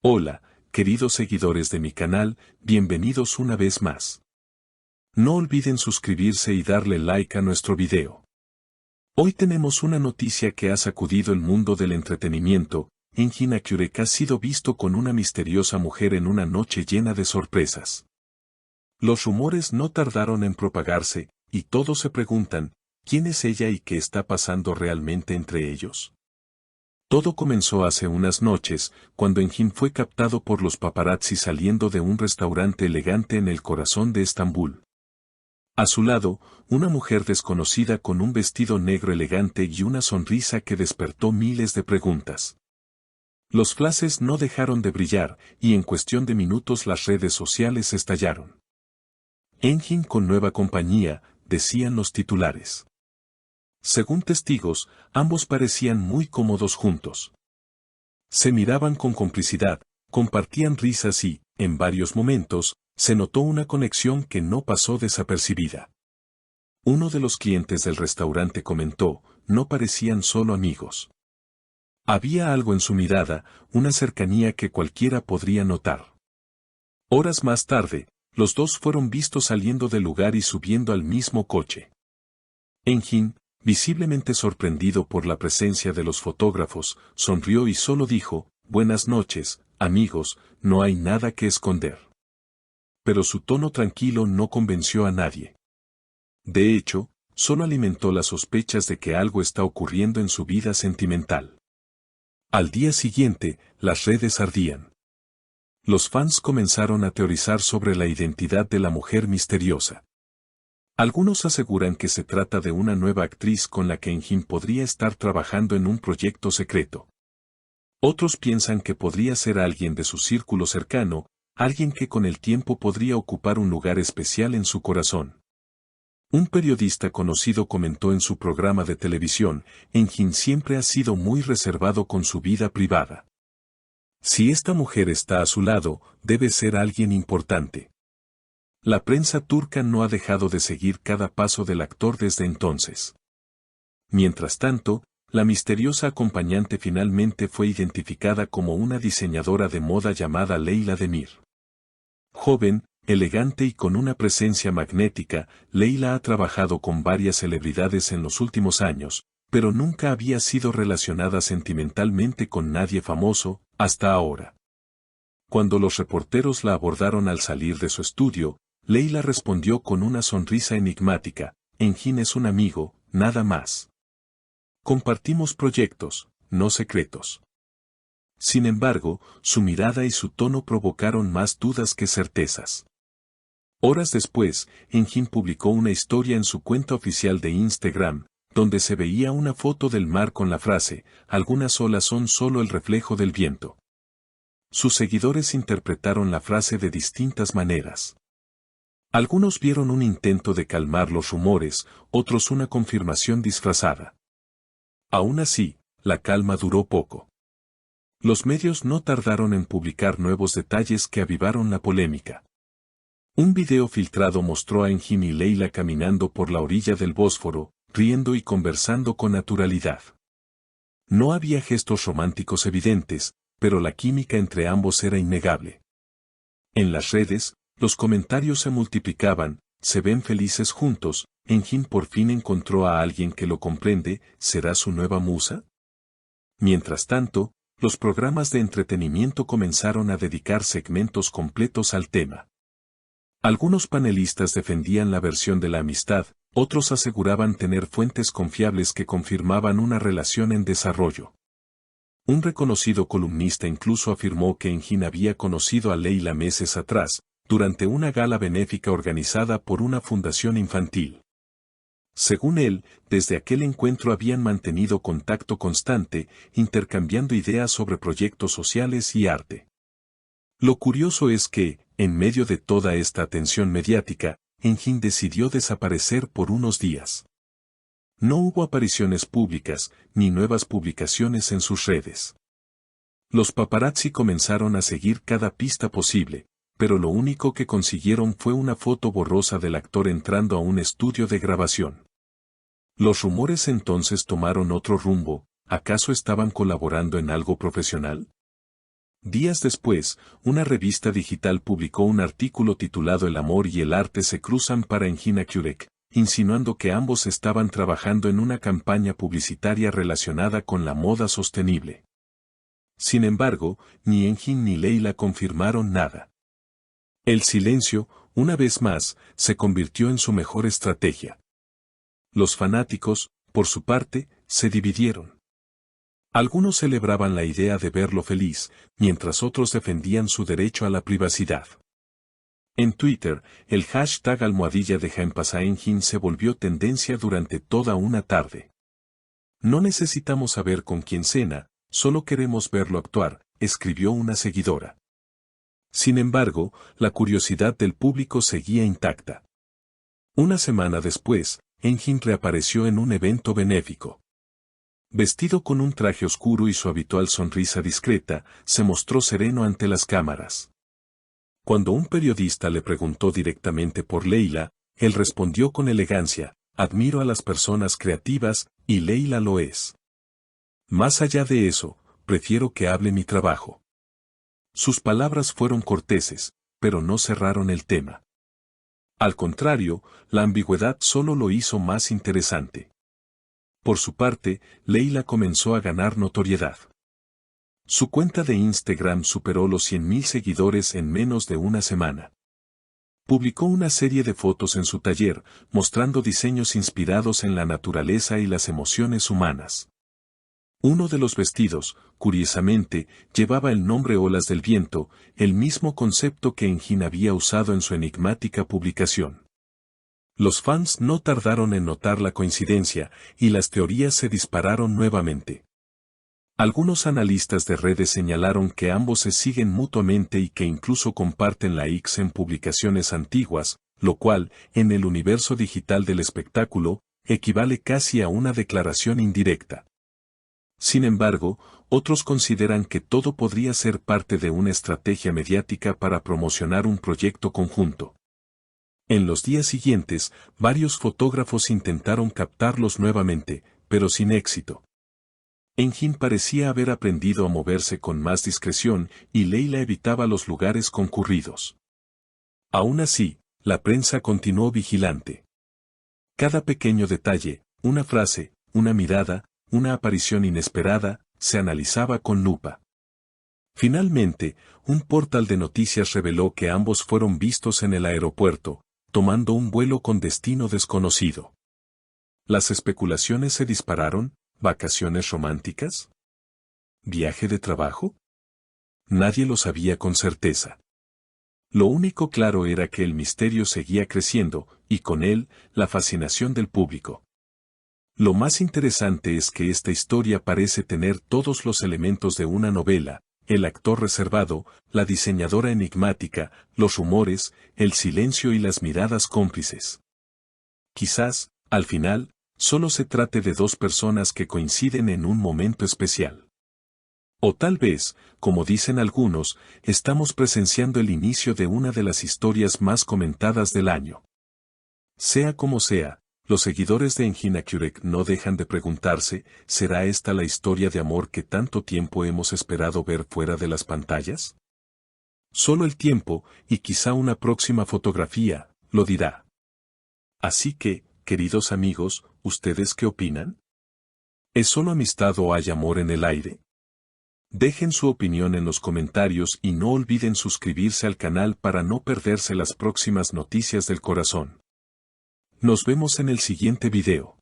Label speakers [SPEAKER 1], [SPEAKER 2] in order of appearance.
[SPEAKER 1] Hola, queridos seguidores de mi canal, bienvenidos una vez más. No olviden suscribirse y darle like a nuestro video. Hoy tenemos una noticia que ha sacudido el mundo del entretenimiento. Engin Akyurek ha sido visto con una misteriosa mujer en una noche llena de sorpresas. Los rumores no tardaron en propagarse, y todos se preguntan, ¿quién es ella y qué está pasando realmente entre ellos? Todo comenzó hace unas noches, cuando Engin fue captado por los paparazzi saliendo de un restaurante elegante en el corazón de Estambul. A su lado, una mujer desconocida con un vestido negro elegante y una sonrisa que despertó miles de preguntas. Los flashes no dejaron de brillar, y en cuestión de minutos las redes sociales estallaron. Engin con nueva compañía, decían los titulares. Según testigos, ambos parecían muy cómodos juntos. Se miraban con complicidad, compartían risas y, en varios momentos, se notó una conexión que no pasó desapercibida. Uno de los clientes del restaurante comentó, no parecían solo amigos. Había algo en su mirada, una cercanía que cualquiera podría notar. Horas más tarde, los dos fueron vistos saliendo del lugar y subiendo al mismo coche. Engin, visiblemente sorprendido por la presencia de los fotógrafos, sonrió y solo dijo, «Buenas noches, amigos, no hay nada que esconder». Pero su tono tranquilo no convenció a nadie. De hecho, solo alimentó las sospechas de que algo está ocurriendo en su vida sentimental. Al día siguiente, las redes ardían. Los fans comenzaron a teorizar sobre la identidad de la mujer misteriosa. Algunos aseguran que se trata de una nueva actriz con la que Engin podría estar trabajando en un proyecto secreto. Otros piensan que podría ser alguien de su círculo cercano, alguien que con el tiempo podría ocupar un lugar especial en su corazón. Un periodista conocido comentó en su programa de televisión, Engin siempre ha sido muy reservado con su vida privada. Si esta mujer está a su lado, debe ser alguien importante. La prensa turca no ha dejado de seguir cada paso del actor desde entonces. Mientras tanto, la misteriosa acompañante finalmente fue identificada como una diseñadora de moda llamada Leyla Demir. Joven, elegante y con una presencia magnética, Leyla ha trabajado con varias celebridades en los últimos años, pero nunca había sido relacionada sentimentalmente con nadie famoso, hasta ahora. Cuando los reporteros la abordaron al salir de su estudio, Leyla respondió con una sonrisa enigmática, Engin es un amigo, nada más. Compartimos proyectos, no secretos. Sin embargo, su mirada y su tono provocaron más dudas que certezas. Horas después, Engin publicó una historia en su cuenta oficial de Instagram, donde se veía una foto del mar con la frase, algunas olas son solo el reflejo del viento. Sus seguidores interpretaron la frase de distintas maneras. Algunos vieron un intento de calmar los rumores, otros una confirmación disfrazada. Aún así, la calma duró poco. Los medios no tardaron en publicar nuevos detalles que avivaron la polémica. Un video filtrado mostró a Engin y Leyla caminando por la orilla del Bósforo, riendo y conversando con naturalidad. No había gestos románticos evidentes, pero la química entre ambos era innegable. En las redes, los comentarios se multiplicaban, se ven felices juntos, Engin por fin encontró a alguien que lo comprende, ¿será su nueva musa? Mientras tanto, los programas de entretenimiento comenzaron a dedicar segmentos completos al tema. Algunos panelistas defendían la versión de la amistad, otros aseguraban tener fuentes confiables que confirmaban una relación en desarrollo. Un reconocido columnista incluso afirmó que Engin había conocido a Leyla meses atrás, durante una gala benéfica organizada por una fundación infantil. Según él, desde aquel encuentro habían mantenido contacto constante, intercambiando ideas sobre proyectos sociales y arte. Lo curioso es que, en medio de toda esta atención mediática, Engin decidió desaparecer por unos días. No hubo apariciones públicas, ni nuevas publicaciones en sus redes. Los paparazzi comenzaron a seguir cada pista posible, pero lo único que consiguieron fue una foto borrosa del actor entrando a un estudio de grabación. Los rumores entonces tomaron otro rumbo, ¿acaso estaban colaborando en algo profesional? Días después, una revista digital publicó un artículo titulado El amor y el arte se cruzan para Engin Akyurek, insinuando que ambos estaban trabajando en una campaña publicitaria relacionada con la moda sostenible. Sin embargo, ni Engin ni Leila confirmaron nada. El silencio, una vez más, se convirtió en su mejor estrategia. Los fanáticos, por su parte, se dividieron. Algunos celebraban la idea de verlo feliz, mientras otros defendían su derecho a la privacidad. En Twitter, el hashtag #deja en paz a Engin se volvió tendencia durante toda una tarde. No necesitamos saber con quién cena, solo queremos verlo actuar, escribió una seguidora. Sin embargo, la curiosidad del público seguía intacta. Una semana después, Engin reapareció en un evento benéfico. Vestido con un traje oscuro y su habitual sonrisa discreta, se mostró sereno ante las cámaras. Cuando un periodista le preguntó directamente por Leila, él respondió con elegancia: admiro a las personas creativas, y Leila lo es. Más allá de eso, prefiero que hable mi trabajo. Sus palabras fueron corteses, pero no cerraron el tema. Al contrario, la ambigüedad solo lo hizo más interesante. Por su parte, Leila comenzó a ganar notoriedad. Su cuenta de Instagram superó los 100.000 seguidores en menos de una semana. Publicó una serie de fotos en su taller, mostrando diseños inspirados en la naturaleza y las emociones humanas. Uno de los vestidos, curiosamente, llevaba el nombre Olas del Viento, el mismo concepto que Engin había usado en su enigmática publicación. Los fans no tardaron en notar la coincidencia, y las teorías se dispararon nuevamente. Algunos analistas de redes señalaron que ambos se siguen mutuamente y que incluso comparten la X en publicaciones antiguas, lo cual, en el universo digital del espectáculo, equivale casi a una declaración indirecta. Sin embargo, otros consideran que todo podría ser parte de una estrategia mediática para promocionar un proyecto conjunto. En los días siguientes, varios fotógrafos intentaron captarlos nuevamente, pero sin éxito. Engin parecía haber aprendido a moverse con más discreción y Leila evitaba los lugares concurridos. Aún así, la prensa continuó vigilante. Cada pequeño detalle, una frase, una mirada, una aparición inesperada, se analizaba con lupa. Finalmente, un portal de noticias reveló que ambos fueron vistos en el aeropuerto, tomando un vuelo con destino desconocido. Las especulaciones se dispararon. ¿Vacaciones románticas? ¿Viaje de trabajo? Nadie lo sabía con certeza. Lo único claro era que el misterio seguía creciendo, y con él, la fascinación del público. Lo más interesante es que esta historia parece tener todos los elementos de una novela: el actor reservado, la diseñadora enigmática, los rumores, el silencio y las miradas cómplices. Quizás, al final, solo se trate de dos personas que coinciden en un momento especial. O tal vez, como dicen algunos, estamos presenciando el inicio de una de las historias más comentadas del año. Sea como sea, los seguidores de Engin Akyurek no dejan de preguntarse: ¿será esta la historia de amor que tanto tiempo hemos esperado ver fuera de las pantallas? Solo el tiempo, y quizá una próxima fotografía, lo dirá. Así que, queridos amigos, ¿ustedes qué opinan? ¿Es solo amistad o hay amor en el aire? Dejen su opinión en los comentarios y no olviden suscribirse al canal para no perderse las próximas noticias del corazón. Nos vemos en el siguiente video.